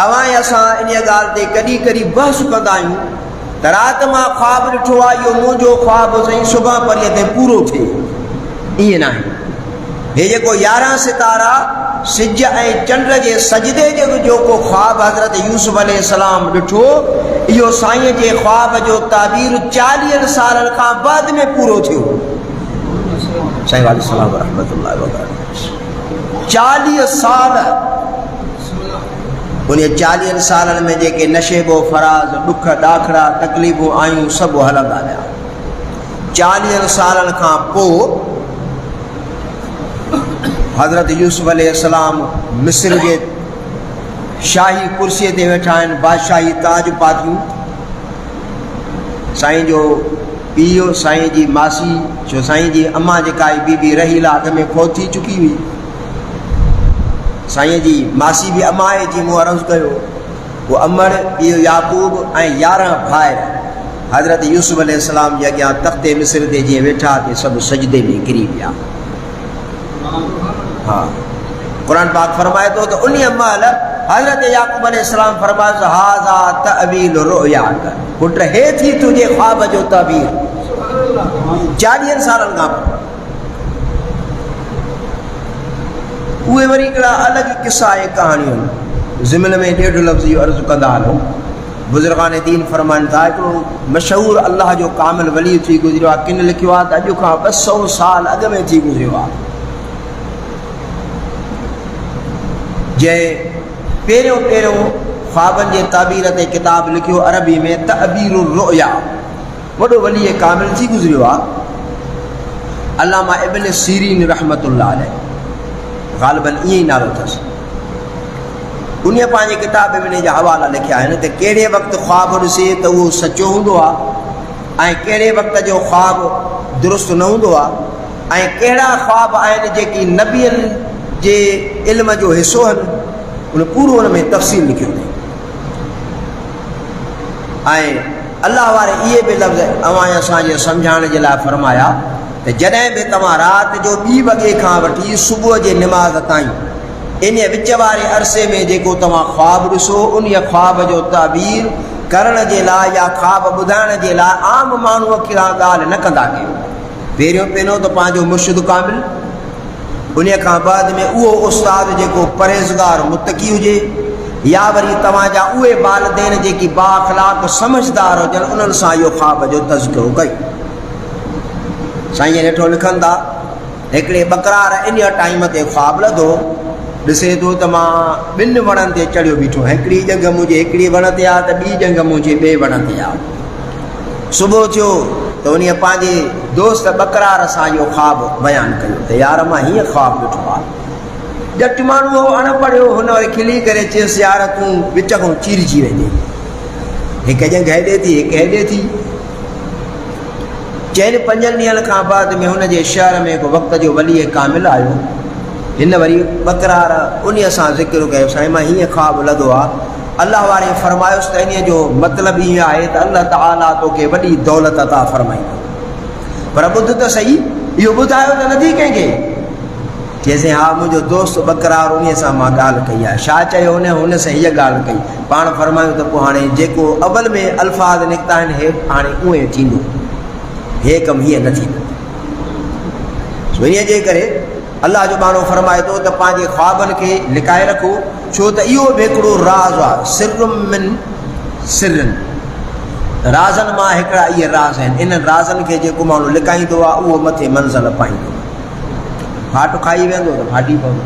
اواں اساں ان ڳالहि تے کॾहिं کॾहिं بحث کندا آहियूं त राति मां ख्वाब ॾिठो आहे इहो मुंहिंजो ख्वाब साईं सुभाणे परीहं ते पूरो थिए, ईअं न आहे। हे जेको 11 सितारा सिज ऐं चंड जे सजदे जो को ख्वाब हज़रत यूसुफ अलैहिस्सलाम ॾिठो, इहो साईं जे ख्वाब जो ताबीर 40 सालनि खां बाद में पूरो थियो। साईं वाले सलाम रहमतुल्लाह वबरकातुहू 40 साल, उन 40 सालनि में जेके नशेबो फराज़ ॾुख ॾाखड़ा तकलीफ़ूं आयूं सभु हलंदा विया। 40 सालनि खां पोइ हज़रत यूसुफ अलैहिस्सलाम मिस्र जे शाही कुर्सीअ ते वेठा आहिनि, बादशाही ताज पातियूं। साईं जो पीउ साईं जी मासी जो साईं जी अम्मा जेका आई बीबी रहीला अॻ में फौत थी चुकी हुई, साईं जी मासी बि अमाए जी मूं अर्ज़ु कयो। वो अमर पीउ याकूब ऐं 11 भाइर हज़रत यूसुफ अलैहिस्सलाम जे अॻियां तख़्ते मिस्र ते जीअं वेठा ते सभु सजदे में किरी पिया। हाँ, कुरान पाक फरमाए थो त उन महिल हज़रत याकूब अलैहिस्सलाम फरमायो हाज़ा तअवील रुअयाक, पुट हे थी तुंहिंजे ख्वाब जो ताबीर। 40 सालनि खां पोइ उहे वरी हिकिड़ा अलॻि किसा ऐं कहाणियूं ज़िमन में 1.5 लफ़्ज़ इहो अर्ज़ु कंदा हलो। बुज़ुर्गान दीन फरमाइनि था हिकिड़ो मशहूरु अल्लाह जो कामिल वली थी गुज़रियो आहे। किन लिखियो आहे त अॼु खां 200 साल अॻ में थी गुज़रियो आहे, जंहिं पहिरियों ख्वाबनि जे ताबीर ते किताब लिखियो अरबी में तअबीरुर रुअया, वॾो वली कामिल थी गुज़रियो आहे अल्लामा इब्न सीरीन रहमतुल्लाह अलैह, ग़ालिबन ईअं ई नालो अथसि। उन पंहिंजे किताब में इन जा हवाला लिखिया आहिनि त कहिड़े वक़्तु ख्वाब ॾिसे त उहो सचो हूंदो आहे ऐं कहिड़े वक़्त जो ख्वाब दुरुस्त न हूंदो आहे, ऐं कहिड़ा ख्वाब आहिनि जेकी नबियनि जे इल्म जो हिसो आहिनि, उन पूरो उन में तफ़सील लिखियो अथई। ऐं अलाह वारे इहे बि लफ़्ज़ अवां असांजे सम्झाइण जे लाइ फरमाया त जॾहिं बि तव्हां राति जो 2 वॻे खां वठी सुबुह जे निमाज़ ताईं इन विच वारे अरसे में जेको तव्हां ख्वाब ॾिसो, उन ख्वाब जो ताबीर करण जे लाइ या ख्वाब ॿुधाइण जे लाइ आम माण्हूअ खे ॻाल्हि न कंदा कयो। पहिरियों त पंहिंजो मुर्शिद कामिल, उन खां बाद में उहो उस्ताद जेको परहेज़गार मुतक़ी हुजे, या वरी तव्हांजा उहे वालिदैन जेकी बाअख़लाक़ समझदार हुजनि, उन्हनि सां इहो ख्वाब जो तज़किरो कयो। साईं ॾिठो लिखनि था हिकिड़े बकरार इन टाइम ते ख्वाब लधो, ॾिसे थो त मां 2 वणनि ते चढ़ियो बीठो, हिकिड़ी जंग मुंहिंजे हिकिड़ी वण ते आहे त ॿी जंग मुंहिंजे ॿिए वण ते आहे। सुबुह थियो त उन पंहिंजे दोस्त बकरार सां इहो ख्वाब बयानु कयो त यार मां हीअं ख्वाब ॾिठो आहे। ॼट माण्हू हो अणपढ़ियो, हुन वरी खिली करे चयसि यार तूं विच खां चीरजी वेंदे, हिकु जंग हेॾे थी हिकु हेॾे थी। चइनि 5 ॾींहंनि खां बाद में हुन जे शहर में को वक़्त जो वली कामिल आयो। हिन वरी बकरार उन सां ज़िक्र कयो साईं मां हीअं ख्वाब लधो आहे। अल्लाह वारे फरमायोसि त इन जो मतिलबु ईअं आहे त अल्लाह ताला तोखे वॾी दौलत अता फरमाईंदो, पर ॿुध त सही, इहो ॿुधायो त नथी कंहिंखे। चइसि हा मुंहिंजो दोस्त बकरार उन सां मां ॻाल्हि कई आहे। छा चयो हुन सां हीअ ॻाल्हि कई। पाण फरमायूं त पोइ हाणे जेको अवल में अल्फाज़ निकिता आहिनि हे हाणे उहे थींदो, हे कमु हीअं न थींदो। इन जे करे अल्लाह जो माण्हू फरमाए थो त पंहिंजे ख्वाबनि खे लिकाए रखो, छो त इहो बि हिकिड़ो राज़ आहे, सिरुम मिन सिरन, राज़नि मां हिकिड़ा इहे राज़ आहिनि। इन राज़नि खे जेको माण्हू लिकाईंदो आहे उहो मथे मंज़िल पाईंदो, फाट खाई वेंदो त फाटी पवंदो।